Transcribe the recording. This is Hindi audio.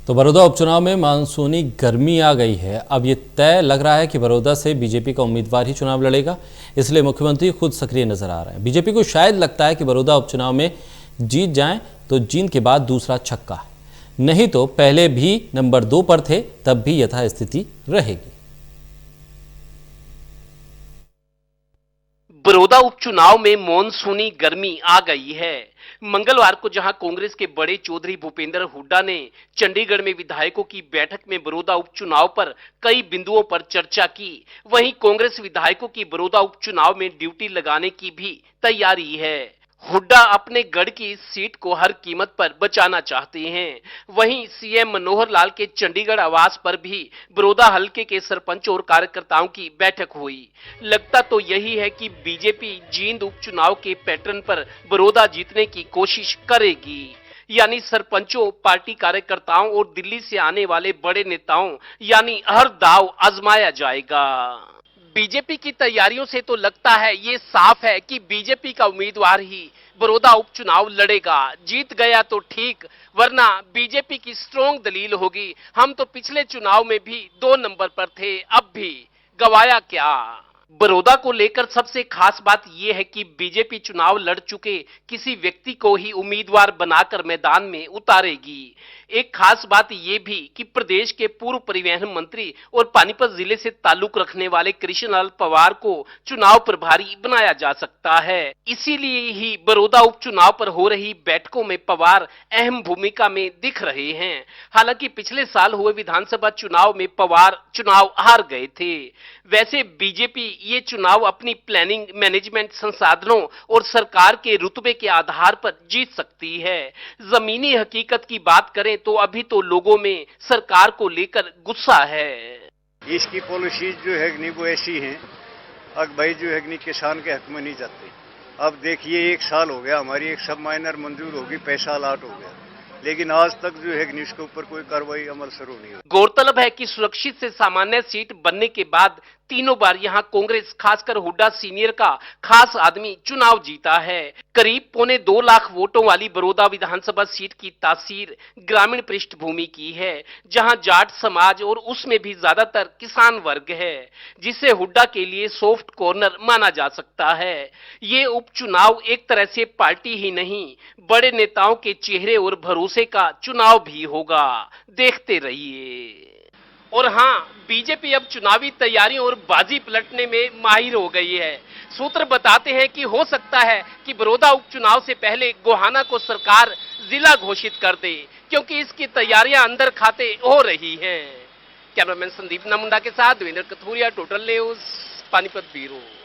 तो बड़ौदा उपचुनाव में मानसूनी गर्मी आ गई है। अब ये तय लग रहा है कि बड़ौदा से बीजेपी का उम्मीदवार ही चुनाव लड़ेगा, इसलिए मुख्यमंत्री खुद सक्रिय नजर आ रहे हैं। बीजेपी को शायद लगता है कि बड़ौदा उपचुनाव में जीत जाएं तो जीत के बाद दूसरा छक्का है, नहीं तो पहले भी नंबर 2 पर थे तब भी यथास्थिति रहेगी। बड़ौदा उपचुनाव में मॉनसूनी गर्मी आ गई है। मंगलवार को जहां कांग्रेस के बड़े चौधरी भूपेंद्र हुड्डा ने चंडीगढ़ में विधायकों की बैठक में बड़ौदा उपचुनाव पर कई बिंदुओं पर चर्चा की, वहीं कांग्रेस विधायकों की बड़ौदा उपचुनाव में ड्यूटी लगाने की भी तैयारी है। हुड्डा अपने गढ़ की इस सीट को हर कीमत पर बचाना चाहते हैं। वहीं सीएम मनोहर लाल के चंडीगढ़ आवास पर भी बड़ौदा हलके के सरपंच और कार्यकर्ताओं की बैठक हुई। लगता तो यही है कि बीजेपी जींद उपचुनाव के पैटर्न पर बड़ौदा जीतने की कोशिश करेगी, यानी सरपंचों, पार्टी कार्यकर्ताओं और दिल्ली से आने वाले बड़े नेताओं, यानी हर दाव आजमाया जाएगा। बीजेपी की तैयारियों से तो लगता है ये साफ है कि बीजेपी का उम्मीदवार ही बड़ौदा उपचुनाव लड़ेगा। जीत गया तो ठीक, वरना बीजेपी की स्ट्रॉन्ग दलील होगी, हम तो पिछले चुनाव में भी 2 नंबर पर थे, अब भी गवाया क्या। बड़ौदा को लेकर सबसे खास बात यह है कि बीजेपी चुनाव लड़ चुके किसी व्यक्ति को ही उम्मीदवार बनाकर मैदान में उतारेगी। एक खास बात यह भी कि प्रदेश के पूर्व परिवहन मंत्री और पानीपत जिले से ताल्लुक रखने वाले कृष्णलाल पवार को चुनाव प्रभारी बनाया जा सकता है। इसीलिए ही बड़ौदा उपचुनाव पर हो रही बैठकों में पवार अहम भूमिका में दिख रहे हैं। हालांकि पिछले साल हुए विधानसभा चुनाव में पवार चुनाव हार गए थे। वैसे बीजेपी ये चुनाव अपनी प्लानिंग, मैनेजमेंट, संसाधनों और सरकार के रुतबे के आधार पर जीत सकती है। जमीनी हकीकत की बात करें तो अभी तो लोगों में सरकार को लेकर गुस्सा है। इसकी पॉलिसीज जो है नहीं वो ऐसी हैं, अब भाई जो है नहीं किसान के हक में नहीं जाते। अब देखिए 1 साल हो गया, हमारी एक सब माइनर मंजूर होगी, पैसा अलाट हो गया, लेकिन आज तक जो है इसके ऊपर कोई कार्रवाई अमल शुरू नहीं हुई। गौरतलब है कि सुरक्षित से सामान्य सीट बनने के बाद तीनों बार यहां कांग्रेस, खासकर हुड्डा सीनियर का खास आदमी चुनाव जीता है। करीब 2.25 लाख वोटों वाली बड़ौदा विधानसभा सीट की तासीर ग्रामीण पृष्ठभूमि की है, जहां जाट समाज और उसमें भी ज्यादातर किसान वर्ग है, जिसे हुड्डा के लिए सॉफ्ट कॉर्नर माना जा सकता है। ये उपचुनाव एक तरह से पार्टी ही नहीं, बड़े नेताओं के चेहरे और भरोसे का चुनाव भी होगा। देखते रहिए। और हाँ, बीजेपी अब चुनावी तैयारियों और बाजी पलटने में माहिर हो गई है। सूत्र बताते हैं कि हो सकता है कि बड़ौदा उपचुनाव से पहले गोहाना को सरकार जिला घोषित कर दे, क्योंकि इसकी तैयारियां अंदर खाते हो रही हैं। कैमरामैन संदीप नामुंडा के साथ Devendra Kathuria, total news, Panipat bureau.